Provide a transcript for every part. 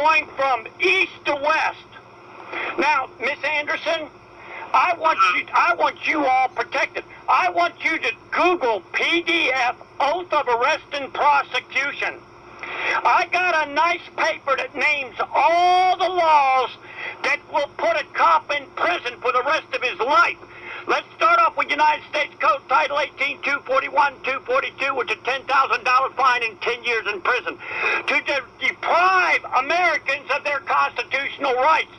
going from east to west. Now, Miss Anderson, I want you all protected. I want you to Google PDF Oath of Arrest and Prosecution. I got a nice paper that names all the laws that will put a cop in prison for the rest of his life. Let's start off with United States Code Title 18, 241, 242, which is a $10,000 fine and 10 years in prison to deprive Americans of their constitutional rights.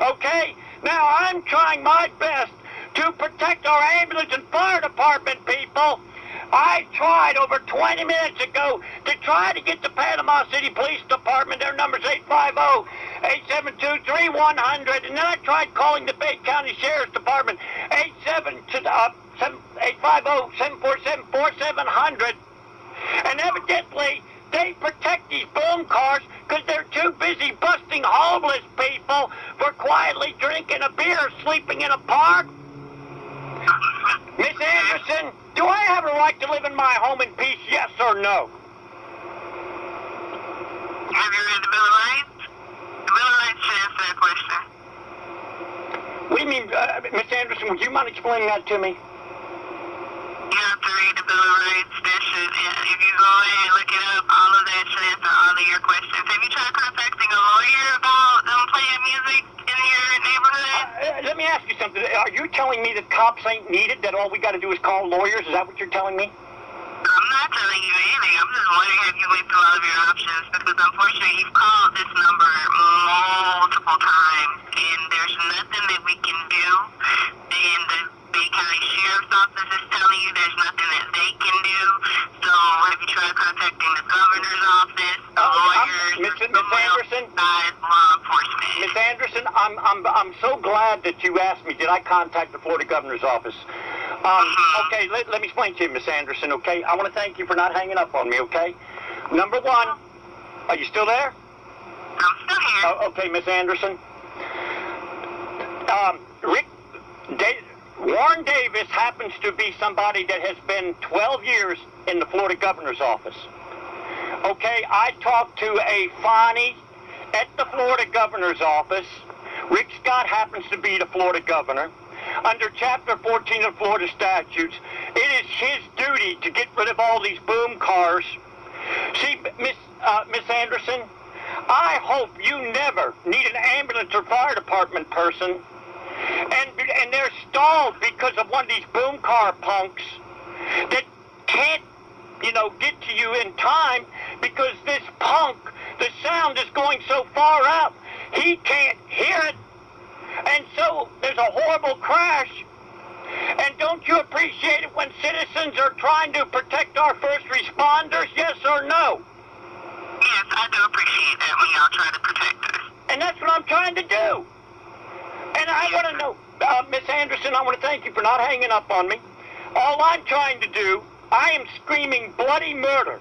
Okay? Now, I'm trying my best to protect our ambulance and fire department people. I tried over 20 minutes ago to try to get the Panama City Police Department. Their number's 850-872-3100. And then I tried calling the Bay County Sheriff's Department, 850-747-4700. And evidently, they protect these boom cars because they're too busy busting homeless people for quietly drinking a beer, sleeping in a park. Miss Anderson, do I have a right to live in my home in peace, yes or no? Have you read the Bill of Rights? The Bill of Rights should answer that question. What do you mean, Miss Anderson, would you mind explaining that to me? You have to read the Bill of Rights. That should, if you go ahead and look it up, all of that should answer all of your questions. Have you tried contacting a lawyer about them playing music in your neighborhood? Let me ask you something. Are you telling me that cops ain't needed, that all we got to do is call lawyers? Is that what you're telling me? I'm not telling you anything. I'm just wondering if you went through all of your options, because unfortunately you've called this number multiple times, and there's nothing that we can do. And the Bay County Sheriff's Office is telling you there's nothing that they can do. So have you tried contacting the governor's office, the lawyers, Miss Anderson? Law enforcement? Miss Anderson, I'm so glad that you asked me. Did I contact the Florida governor's office? Okay, let me explain to you, Miss Anderson, okay? I want to thank you for not hanging up on me, okay? Number one, are you still there? I'm still here. Okay, Miss Anderson. Warren Davis happens to be somebody that has been 12 years in the Florida governor's office. Okay, I talked to a Fonnie at the Florida governor's office. Rick Scott happens to be the Florida governor. Under Chapter 14 of Florida statutes, it is his duty to get rid of all these boom cars. See, Miss Anderson, I hope you never need an ambulance or fire department person, and they're stalled because of one of these boom car punks that can't, get to you in time because this punk, the sound is going so far out, he can't hear it. And so there's a horrible crash. And don't you appreciate it when citizens are trying to protect our first responders, yes or no? Yes, I do appreciate that when y'all try to protect us. And that's what I'm trying to do. And I want to know, Miss Anderson, I want to thank you for not hanging up on me. All I'm trying to do, I am screaming bloody murder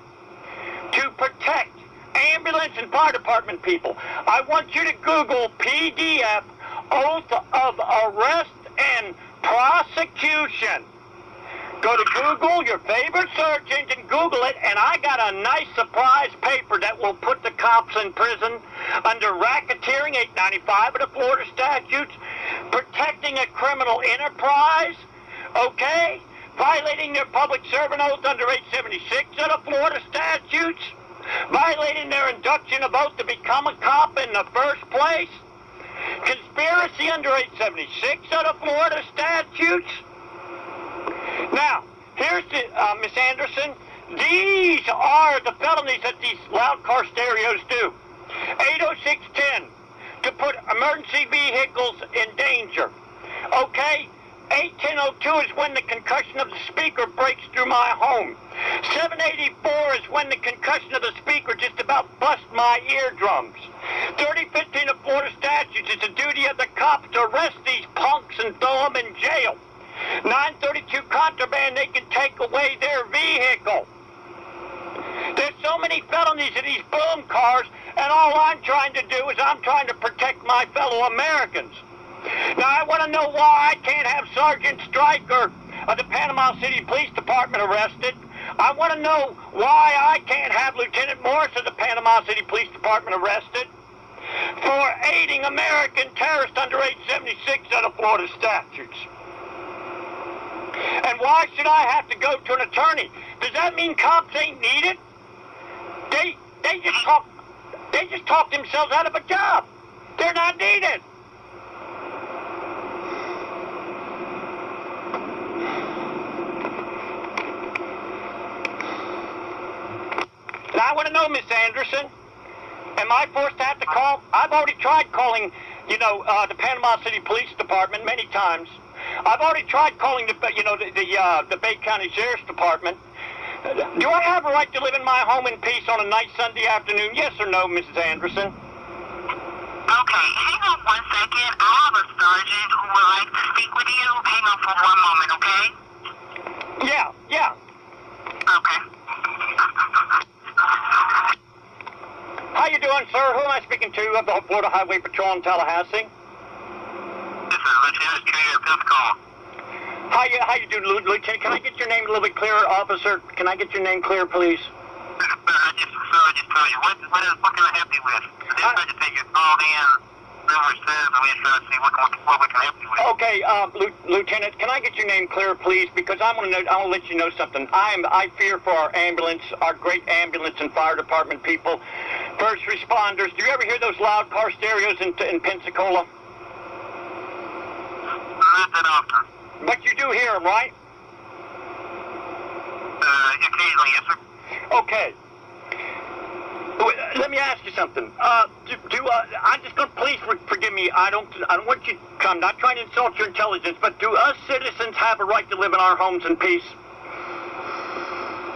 to protect ambulance and fire department people. I want you to Google PDF Oath of Arrest and Prosecution. Go to Google, your favorite search engine, Google it, and I got a nice surprise paper that will put the cops in prison under racketeering, 895 of the Florida statutes, protecting a criminal enterprise, okay, violating their public servant oath under 876 of the Florida statutes, violating their induction of oath to become a cop in the first place, conspiracy under 876 of the Florida statutes. Now, here's the, Miss Anderson, these are the felonies that these loud car stereos do. 80610, to put emergency vehicles in danger. Okay? 81002 is when the concussion of the speaker breaks through my home. 784 is when the concussion of the speaker just about bust my eardrums. 3015 of Florida statutes is the duty of the cops to arrest these punks and throw them in jail. 932 contraband, they can take away their vehicle. There's so many felonies in these boom cars, and all I'm trying to do is I'm trying to protect my fellow Americans. Now, I want to know why I can't have Sergeant Stryker of the Panama City Police Department arrested. I want to know why I can't have Lieutenant Morris of the Panama City Police Department arrested. for aiding American terrorists under 876 of the Florida statutes. And why should I have to go to an attorney? Does that mean cops ain't needed? They just talk themselves out of a job. They're not needed. And I want to know, Miss Anderson, am I forced to have to call? I've already tried calling, the Panama City Police Department many times. I've already tried calling the Bay County Sheriff's Department. Do I have a right to live in my home in peace on a nice Sunday afternoon? Yes or no, Mrs. Anderson? Okay, hang on one second. I have a sergeant who would like to speak with you. Hang on for one moment, okay? Yeah. Okay. How you doing, sir? Who am I speaking to of the Florida Highway Patrol in Tallahassee? This is Lieutenant Trader Pimcall. How you doing, Lieutenant? Can I get your name a little bit clearer, officer? Can I get your name clear, please? I just told you. What the fuck can I help you with? This trying to take your called in numerous times, and we're trying to see what we can help you with. Okay, Lieutenant, can I get your name clear, please? Because I want to let you know something. I fear for our ambulance, our great ambulance and fire department people, first responders. Do you ever hear those loud car stereos in Pensacola? Not that often. But you do hear them, right? Occasionally, yes, sir. Okay. Let me ask you something. I'm just going to, please forgive me. I don't want you to, I'm not trying to insult your intelligence, but do us citizens have a right to live in our homes in peace?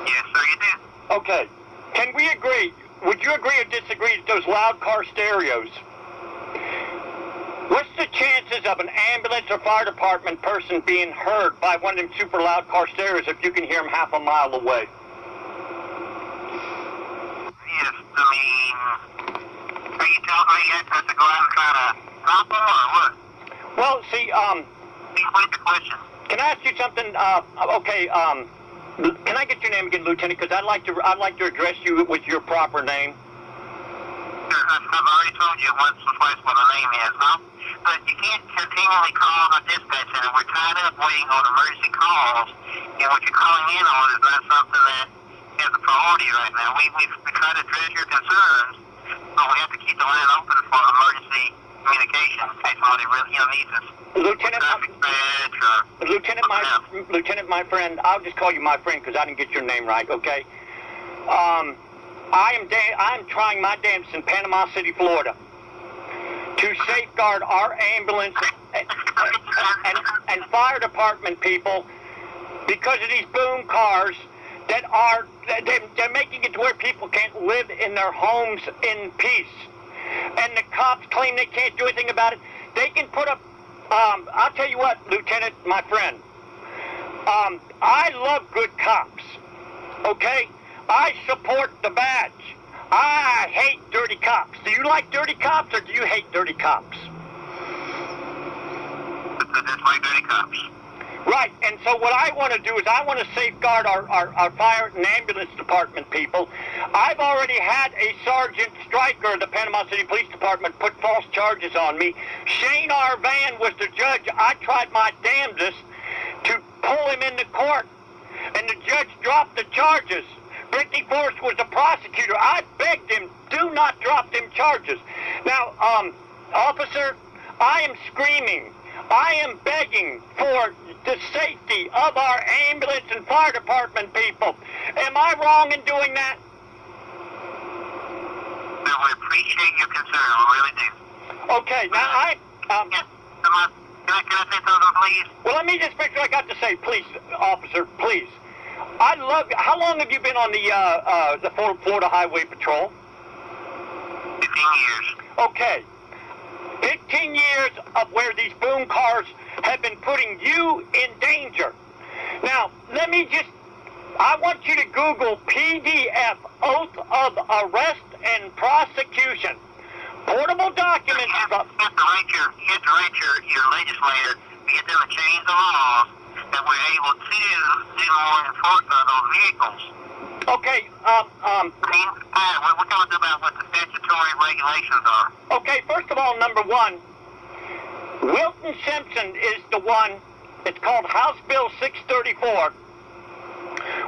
Yes, sir, you do. Okay. Can we agree? Would you agree or disagree that those loud car stereos? What's the chances of an ambulance or fire department person being heard by one of them super loud car stereos if you can hear them half a mile away? Yes, I mean, are you telling me you have to go out and try to stop them, or what? Well, see, Please wait the question. can I ask you something? Can I get your name again, Lieutenant? Because I'd like to address you with your proper name. Sure, I've already told you once or twice what my name is, huh? But you can't continually call the dispatch center. We're tied up waiting on emergency calls, and what you're calling in on is not something that has a priority right now. We try to address your concerns, but we have to keep the line open for emergency communication in case somebody really needs us. Lieutenant, my friend, I'll just call you my friend because I didn't get your name right, okay? I'm trying my damnedest in Panama City, Florida, to safeguard our ambulance and fire department people because of these boom cars that are they're making it to where people can't live in their homes in peace. And the cops claim they can't do anything about it. They can put up, I'll tell you what, Lieutenant, my friend, I love good cops, okay? I support the badge. I hate dirty cops. Do you like dirty cops or do you hate dirty cops? That's like dirty cops. Right, and so what I want to do is I want to safeguard our fire and ambulance department people. I've already had a Sergeant Stryker of the Panama City Police Department put false charges on me. Shane R. Van was the judge. I tried my damnedest to pull him into court, and the judge dropped the charges. Brittany Forrest was the prosecutor. I begged him, do not drop them charges. Now, officer, I am screaming. I am begging for the safety of our ambulance and fire department people. Am I wrong in doing that? No, we appreciate your concern. We really do. Okay, now Can I say something, please? Well, let me just fix what I got to say, please, officer, please. I love. How long have you been on the Florida Highway Patrol? 15 years. Okay. 15 years of where these boom cars have been putting you in danger. Now, I want you to Google PDF, Oath of Arrest and Prosecution. Portable documents. You have to write your legislator to get them to change the laws that we're able to do more enforcement of those vehicles. Okay, we're talking about what the statutory regulations are. Okay, first of all, number one, Wilton Simpson is the one, it's called House Bill 634,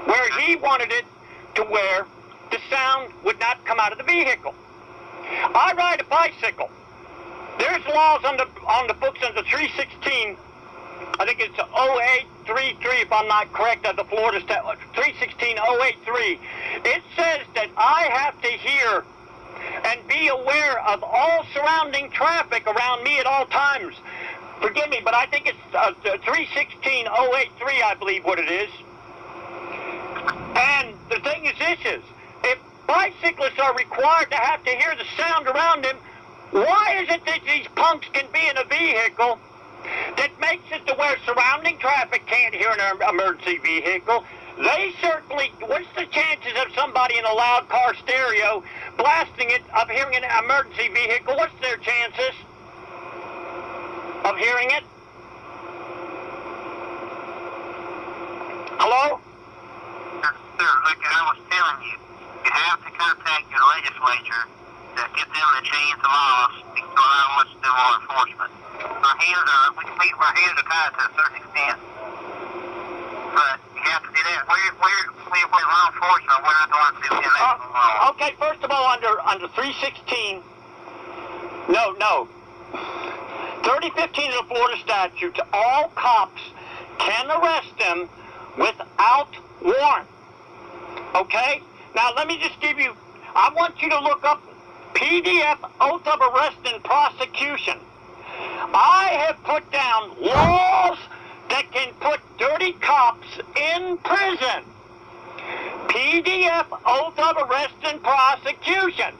where he wanted it to where the sound would not come out of the vehicle. I ride a bicycle. There's laws on the books under 316, I think it's 0833 if I'm not correct, of the Florida statute, 316-083. It says that I have to hear and be aware of all surrounding traffic around me at all times. Forgive me, but I think it's 316-083, I believe what it is. And the thing is this is, if bicyclists are required to have to hear the sound around them, why is it that these punks can be in a vehicle that makes it to where surrounding traffic can't hear an emergency vehicle? They certainly, what's the chances of somebody in a loud car stereo blasting it, of hearing an emergency vehicle? What's their chances of hearing it? Hello? Sir, like I was telling you, you have to contact your legislature to get them to change the laws to allow us to do more enforcement. Our hands are tied to a certain extent. But you have to do that. We're law enforcement. We're not going to enact the law. Okay, first of all, under 316, no. 3015 of the Florida statute, all cops can arrest them without warrant. Okay? Now, let me just give you, I want you to look up PDF, oath of arrest and prosecution. I have put down laws that can put dirty cops in prison. PDF, oath of arrest and prosecution.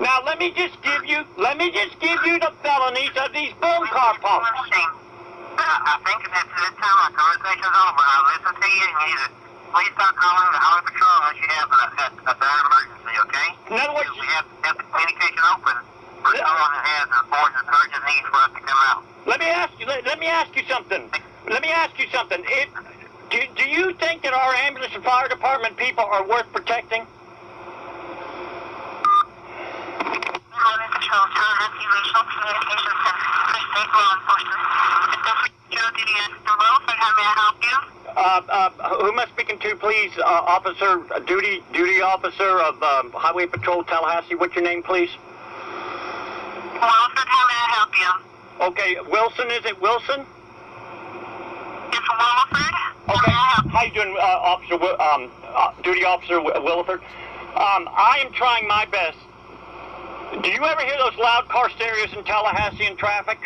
Now, let me just give you the felonies of these boom car punks. I think at this time our conversation's over. I'll listen to you and you please stop calling the Highway Patrol unless you have a bad emergency, okay? In other words, we have the communication open for someone that has an urgent need for us to come out. let me ask you something. Do you think that our ambulance and fire department people are worth protecting? Highway Patrol, Tallahassee Regional Communications Center for State Law Enforcement. Joe Duty Officer Wilford, how may I help you? Who am I speaking to, please? Officer, duty officer of Highway Patrol Tallahassee. What's your name, please? Wilford, how may I help you? Okay, Wilson, is it Wilson? It's Wilford. Okay, how you doing, Officer? Duty Officer Williford? I am trying my best. Do you ever hear those loud car stereos in Tallahassee in traffic?